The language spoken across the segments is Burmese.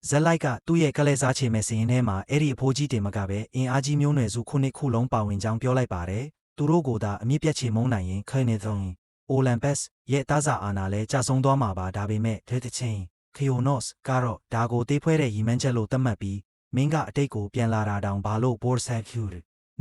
ဇက်လိုက်ကသူ့ရဲ့ကလဲစားချေမဲ့စရင်ထဲမှာအဲ့ဒီအဖိုးကြီးတင်မကပဲအင်အားကြီးမျိုးနွယ်စုခုနှစ်ခုလုံးပါဝင်ကြောင်းပြောလိုက်ပါတယ်သူတို့ကိုသာအမြင့်ပြတ်ချေမုန်းနိုင်ရင်ခဲနေသုံးအိုလံပက်စ်ရဲ့တာဇာအာနာလဲကြာဆုံးသွားမှာပါဒါပေမဲ့ဒဲတချင်းခီယိုနော့စ်ကတော့ဒါကိုတေးဖွဲတဲ့ရီမန်းချက်လို့သတ်မှတ်ပြီးမင်းကအတိတ်ကိုပြန်လာတာတောင်ဘာလို့ဘော့ဆက်ကျူ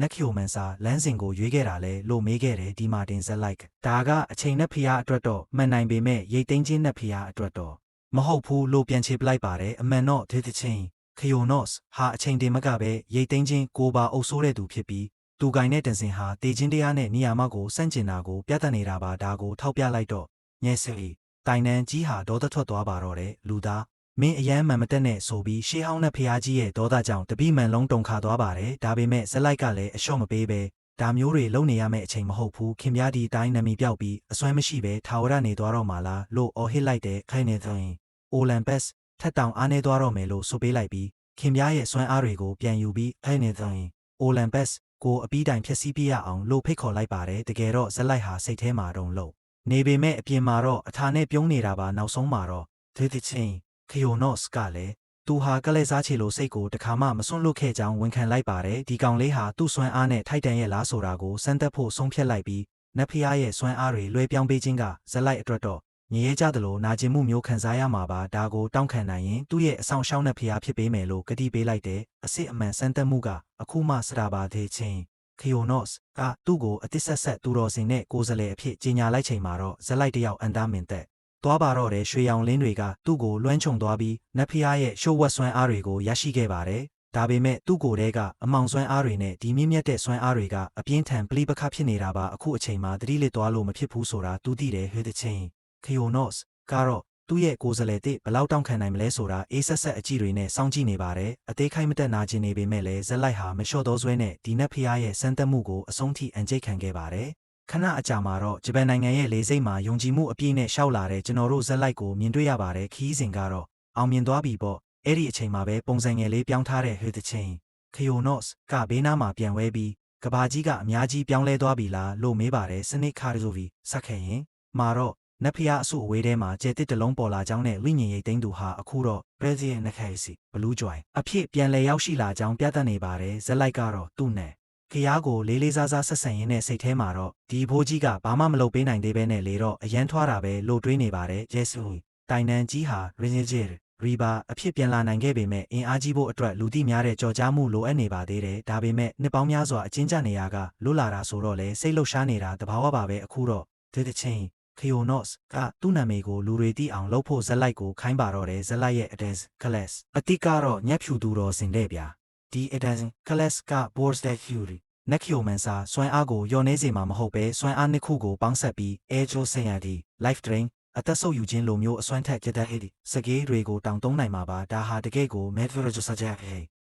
နက်ခီယိုမန်စာလမ်းစဉ်ကိုရွေးခဲ့တာလဲလို့မေးခဲ့တယ်ဒီမာတင်ဇက်လိုက်ဒါကအချိန်နဲ့ဖျားအတွက်တော့မှန်နိုင်ပေမဲ့ရိတ်သိမ်းခြင်းနဲ့ဖျားအတွက်တော့မဟုတ်ဘူးလို့ပြန်ချေပလိုက်ပါတယ်အမှန်တော့ဒဲတချင်းခီယိုနော့စ်ဟာအချိန်တင်မကပဲရိတ်သိမ်းခြင်းကိုပါအုပ်ဆိုးတဲ့သူဖြစ်ပြီးသူကိုင်တဲ့တန်စင်ဟာတေချင်းတရားနဲ့နေရာမောက်ကိုစန့်ကျင်တာကိုပြသနေတာပါဒါကိုထောက်ပြလိုက်တော့ညက်စီတိုင်နန်ကြီးဟာဒေါသထွက်သွားပါတော့တယ်လူသားမင်းအယမ်းမှန်မတက်နဲ့ဆိုပြီးရှေးဟောင်းတဲ့ဖျားကြီးရဲ့ဒေါသကြောင့်တပိမှန်လုံးတုန်ခါသွားပါတယ်ဒါပေမဲ့ဇက်လိုက်ကလည်းအလျှော့မပေးပဲဒါမျိုးတွေလုံနေရမယ့်အချိန်မဟုတ်ဘူးခင်ဗျားဒီတိုင်းနမီပြောက်ပြီးအစွမ်းမရှိပဲထာဝရနေသွားတော့မှလားလို့အော်ဟစ်လိုက်တဲ့ခိုင်နေသွင်းအိုလံပက်စ်ထက်တောင်အားနေသွားတော့မယ်လို့ဆိုပေးလိုက်ပြီးခင်ဗျားရဲ့စွမ်းအားတွေကိုပြန်ယူပြီးခိုင်နေသွင်းအိုလံပက်စ်ကိုအပီးတိုင်ဖြည့်ဆည်းပြရအောင်လို့ဖိတ်ခေါ်လိုက်ပါတယ်တကယ်တော့ဇက်လိုက်ဟာစိတ်ထဲမှာတုံလို့နေပေမဲ့အပြင်မှာတော့အထာနဲ့ပြုံးနေတာပါနောက်ဆုံးမှာတော့ဒေသချင်းခီယိုနော့စ်ကလည်းသူဟာကလဲစားချေလို့စိတ်ကိုတခါမှမစွန့်လွတ်ခဲ့ကြောင်းဝန်ခံလိုက်ပါတယ်ဒီကောင်လေးဟာသူ့စွမ်းအားနဲ့ထိုက်တန်ရဲ့လားဆိုတာကိုစမ်းသပ်ဖို့ဆုံးဖြတ်လိုက်ပြီးနတ်ဖျားရဲ့စွမ်းအားတွေလွှဲပြောင်းပေးခြင်းကဇက်လိုက်အတွက်တော့ငရဲကြသလိုနာကျင်မှုမျိုးခံစားရမှာပါဒါကိုတောင်းခံနိုင်ရင်သူ့ရဲ့အဆောင်ရှောင်းတဲ့ဖျားဖြစ်ပေးမယ်လို့ကတိပေးလိုက်တဲ့အစစ်အမှန်စမ်းသပ်မှုကအခုမှစတာပါသေးချင်းခီယိုနော့စ်ကသူ့ကိုအတစ်ဆက်ဆက်သူတော်စင်နဲ့ကိုယ်စားလှယ်အဖြစ်ကြီးညာလိုက်ချိန်မှာတော့ဇက်လိုက်တယောက်အန်တာမင်သက်သွားပါတော့တဲ့ရွှေရောင်လင်းတွေကသူ့ကိုလွှမ်းခြုံသွားပြီးနတ်ဖျားရဲ့ရှိုးဝက်စွမ်းအားတွေကိုရရှိခဲ့ပါတယ်ဒါပေမဲ့သူ့ကိုယ်တည်းကအမောင်စွမ်းအားတွေနဲ့ဒီမြင့်မြတ်တဲ့စွမ်းအားတွေကအပြင်းထန်ပလိပခဖြစ်နေတာပါအခုအချိန်မှာသတိလစ်သွားလို့မဖြစ်ဘူးဆိုတာသူသိတယ်ဟဲ့တဲ့ချင်းခီယိုနော့စ်ကတော့သူ့ရဲ့ကိုယ်စားလှယ်တစ်ဘလောက်တောင်းခံနိုင်မလဲဆိုတာအေးဆက်ဆက်အကြည့်တွေနဲ့စောင့်ကြည့်နေပါတယ်အသေးခိုင်မတက်နာကျင်နေပေမဲ့လည်းဇက်လိုက်ဟာမလျှော့သောဆွဲနဲ့ဒီနတ်ဖျားရဲ့စမ်းသပ်မှုကိုအဆုံးထိအန်ကျိတ်ခံခဲ့ပါတယ်ခဏအကြာမှာတော့ဂျပန်နိုင်ငံရဲ့လေဆိပ်မှာယုံကြည်မှုအပြည့်နဲ့ရှောက်လာတဲ့ကျွန်တော်တို့ဇက်လိုက်ကိုမြင်တွေ့ရပါတယ်ခီးစဉ်ကတော့အောင်မြင်သွားပြီပေါ့အဲ့ဒီအချိန်မှာပဲပုံစံငယ်လေးပြောင်းထားတဲ့ဟေသချင်းခီယိုနော့စ်ကဘေးနားမှာပြန်ဝဲပြီးကဘာကြီးကအများကြီးပြောင်းလဲသွားပြီလားလို့မေးပါတယ်စနစ်ခါရဆိုပြီးဆက်ခဲ့ရင်မှာတော့နတ်ဖျားအစုအဝေးထဲမှာကျဲတစ်တလုံးပေါ်လာကြောင်းနဲ့ဝိညာဉ်ရိတ်သိမ်းသူဟာအခုတော့ပရက်ဇီယနခိုင်စီဘလူးကြွိုင်အဖြစ်ပြန်လဲရောက်ရှိလာကြောင်းပြသနေပါတယ်ဇက်လိုက်ကတော့သူ့နဲ့ခရားကိုလေးလေးစားစားဆက်ဆံရင်းနဲ့စိတ်ထဲမှာတော့ဒီဘိုးကြီးကဘာမှမလုပ်ပေးနိုင်သေးပဲနဲ့လေတော့အရန်ထွားတာပဲလို့တွေးနေပါတယ်ဂျေဆူတိုင်နန်ကြီးဟာရီဂျီရီဘာအဖြစ်ပြန်လာနိုင်ခဲ့ပေမဲ့အင်အားကြီးဖို့အတွက်လူသိများတဲ့ကြော်ကြားမှုလိုအပ်နေပါသေးတယ်ဒါပေမဲ့နှစ်ပေါင်းများစွာအချင်းကျနေရကလွတ်လာတာဆိုတော့လေစိတ်လှုပ်ရှားနေတာတဘာဝပါပဲအခုတော့ဒီတချင်းခီယိုနော့စ်ကသူ့နာမည်ကိုလူတွေသိအောင်လုပ်ဖို့ဇက်လိုက်ကိုခိုင်းပါတော့တယ်ဇက်လိုက်ရဲ့ Adens Class အတိကတော့ညက်ဖြူသူတော်စင်တဲ့ဗျာဒီ Adens Class က Boards that Fury နက်ခီယိုမန်စာစွမ်းအားကိုယောနေစေမှာမဟုတ်ပဲစွမ်းအားနှစ်ခုကိုပေါင်းဆက်ပြီး Air Joe Sayadi Life Drain အသက်ဆုပ်ယူခြင်းလိုမျိုးအစွမ်းထက်ကြတဲ့ဟဲ့ဒီစကေးတွေကိုတောင်သုံးနိုင်မှာပါဒါဟာတကယ့်ကို Medvedev Sajak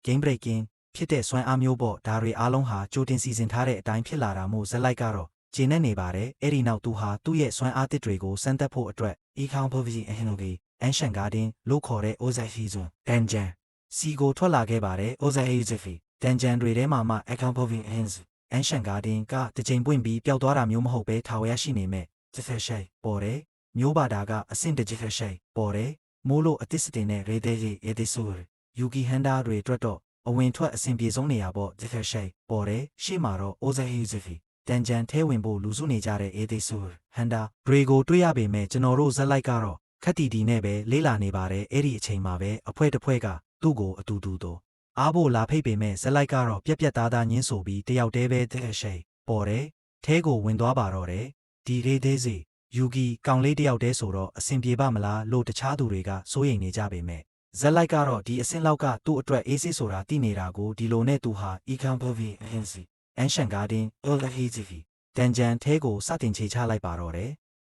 Game Breaking ဖြစ်တဲ့စွမ်းအားမျိုးပေါ့ဒါတွေအားလုံးဟာကြိုတင်စီစဉ်ထားတဲ့အတိုင်းဖြစ်လာတာမို့ဇက်လိုက်ကတော့ကျင်းနေပါတယ်အဲ့ဒီနောက်သူဟာသူ့ရဲ့စွမ်းအားတစ်တွေကိုစမ်းသပ်ဖို့အတွက် Econ Province Ehinogi Ancient Garden လို့ခေါ်တဲ့ Ozai Zone Dungeon စီကိုထွက်လာခဲ့ပါတယ် Ozai Zone Dungeon တွေထဲမှာမှ Econ Province Ancient Garden ကတကြိမ်ပွင့်ပြီးပျောက်သွားတာမျိုးမဟုတ်ပဲထာဝရရှိနေမဲ့ Different Shape ပေါ်တယ်မျိုးပါတာကအဆင့် Different Shape ပေါ်တယ်မိုးလို့အသစ်စတင်တဲ့ Rede Edisur Yuki Handa တွေအတွက်တော့အဝင်ထွက်အဆင်ပြေဆုံးနေရပေါ့ Different Shape ပေါ်တယ်ရှေ့မှာတော့ Ozai Zoneတန်ကြံထဲဝင်ဖို့လူစုနေကြတဲ့အေးသေးဆူဟန်ဒါဘရီကိုတွေးရပေမဲ့ကျွန်တော်တို့ဇက်လိုက်ကတော့ခက်တီတီနဲ့ပဲလေးလာနေပါတယ်အဲ့ဒီအချိန်မှာပဲအဖွဲတစ်ဖွဲကသူ့ကိုအတူတူတော့အားဖို့လာဖိတ်ပေမဲ့ဇက်လိုက်ကတော့ပြက်ပြက်သားသားညင်းဆိုပြီးတယောက်တည်းပဲတဲ့ရှိပေါ်တယ်ထဲကိုဝင်သွားပါတော့တယ်ဒီရေးသေးစီယူဂီကောင်လေးတယောက်တည်းဆိုတော့အဆင်ပြေပါမလားလို့တခြားသူတွေကစိုးရိမ်နေကြပေမဲ့ဇက်လိုက်ကတော့ဒီအဆင့်လောက်ကသူ့အတွက်အေးစစ်ဆိုတာသိနေတာကိုဒီလိုနဲ့သူဟာ Econ Province Ancient Garden Old Hazy တန်ကြံထဲကိုစတင်ခြေချလိုက်ပါတော့တယ်